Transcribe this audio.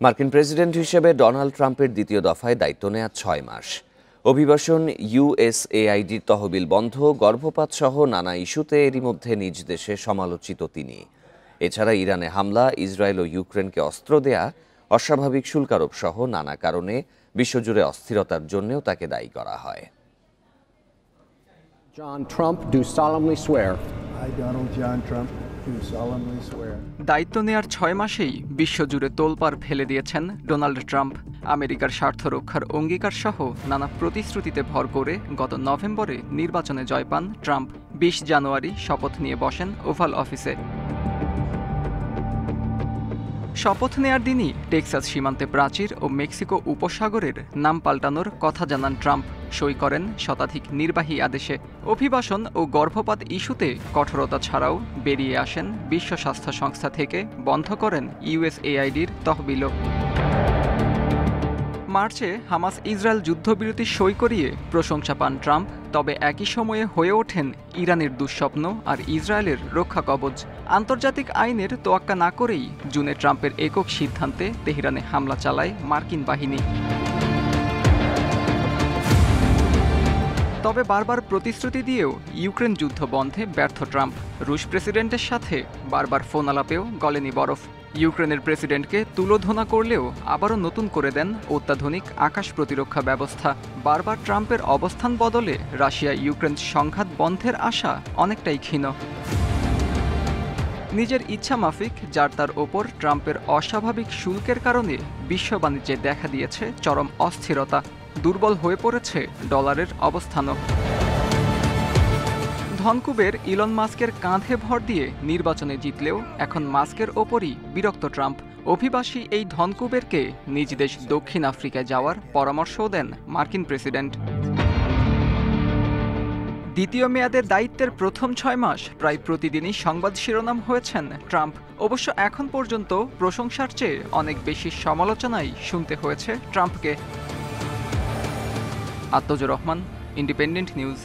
মার্কিন প্রেসিডেন্ট হিসেবে ডোনাল্ড ট্রাম্পের দ্বিতীয় দফায় দায়িত্ব নেওয়ার ৬ মাস। অভিবাসন, ইউএসএআইডির তহবিল বন্ধ, গর্ভপাত সহ নানা ইস্যুতে এরই মধ্যে নিজ দেশে সমালোচিত তিনি। এছাড়া ইরানে হামলা, ইসরায়েল ও ইউক্রেনকে অস্ত্র দেয়া, অস্বাভাবিক শুল্ক আরোপ সহ নানা কারণে বিশ্বজুড়ে অস্থিরতার জন্যও তাকে দায়ী করা হয়। John Trump do solemnly swear. I, Donald John Trump, do solemnly swear. দায়িত্ব নেয়ার ৬ মাসেই বিশ্বজুড়ে তোলপাড় ফেলে দিয়েছেন ডোনাল্ড ট্রাম্প। আমেরিকার স্বার্থ রক্ষার অঙ্গীকার সহ নানা প্রতিশ্রুতিতে ভর করে গত নভেম্বরে নির্বাচনে জয় পান ট্রাম্প। ২০ জানুয়ারি শপথ নিয়ে বসেন ওভাল অফিসে। শপথ নেয়ার দিনই টেক্সাস সীমান্তে প্রাচীর ও মেক্সিকো উপসাগরের নাম পাল্টানোর কথা জানান ট্রাম্প। সই করেন শতাধিক নির্বাহী আদেশে। অভিবাসন ও গর্ভপাত ইস্যুতে কঠোরতা ছাড়াও বেরিয়ে আসেন বিশ্ব স্বাস্থ্য সংস্থা থেকে, বন্ধ করেন ইউএসএআইডির তহবিলও। মার্চে হামাস ইসরায়েল যুদ্ধবিরতি সই করিয়ে প্রশংসা পান ট্রাম্প। তবে একই সময়ে হয়ে ওঠেন ইরানের দুঃস্বপ্ন আর ইসরায়েলের রক্ষা কবচ। আন্তর্জাতিক আইনের তোয়াক্কা না করেই জুনে ট্রাম্পের একক সিদ্ধান্তে তেহরানে হামলা চালায় মার্কিন বাহিনী। তবে বারবার প্রতিশ্রুতি দিয়েও ইউক্রেন যুদ্ধ বন্ধে ব্যর্থ ট্রাম্প। রুশ প্রেসিডেন্টের সাথে বারবার ফোন আলাপেও গলেনি বরফ। ইউক্রেনের প্রেসিডেন্টকে তুলোধনা করলেও আবারও নতুন করে দেন অত্যাধুনিক আকাশ প্রতিরক্ষা ব্যবস্থা। বারবার ট্রাম্পের অবস্থান বদলে রাশিয়া ইউক্রেন সংঘাত বন্ধের আশা অনেকটাই ক্ষীণ। নিজের ইচ্ছা মাফিক যার তার ওপর ট্রাম্পের অস্বাভাবিক শুল্কের কারণে বিশ্ব বাণিজ্যে দেখা দিয়েছে চরম অস্থিরতা। দুর্বল হয়ে পড়েছে ডলারের অবস্থানও। ধনকুবের ইলন মাস্কের কাঁধে ভর দিয়ে নির্বাচনে জিতলেও এখন মাস্কের ওপরই বিরক্ত ট্রাম্প। অভিবাসী এই ধনকুবেরকে নিজ দেশ দক্ষিণ আফ্রিকায় যাওয়ার পরামর্শও দেন মার্কিন প্রেসিডেন্ট। দ্বিতীয় মেয়াদের দায়িত্বের প্রথম ৬ মাস প্রায় প্রতিদিনই সংবাদ শিরোনাম হয়েছেন ট্রাম্প। অবশ্য এখন পর্যন্ত প্রশংসার চেয়ে অনেক বেশি সমালোচনাই শুনতে হয়েছে ট্রাম্পকে। আত্মজুর রহমান, ইন্ডিপেন্ডেন্ট নিউজ।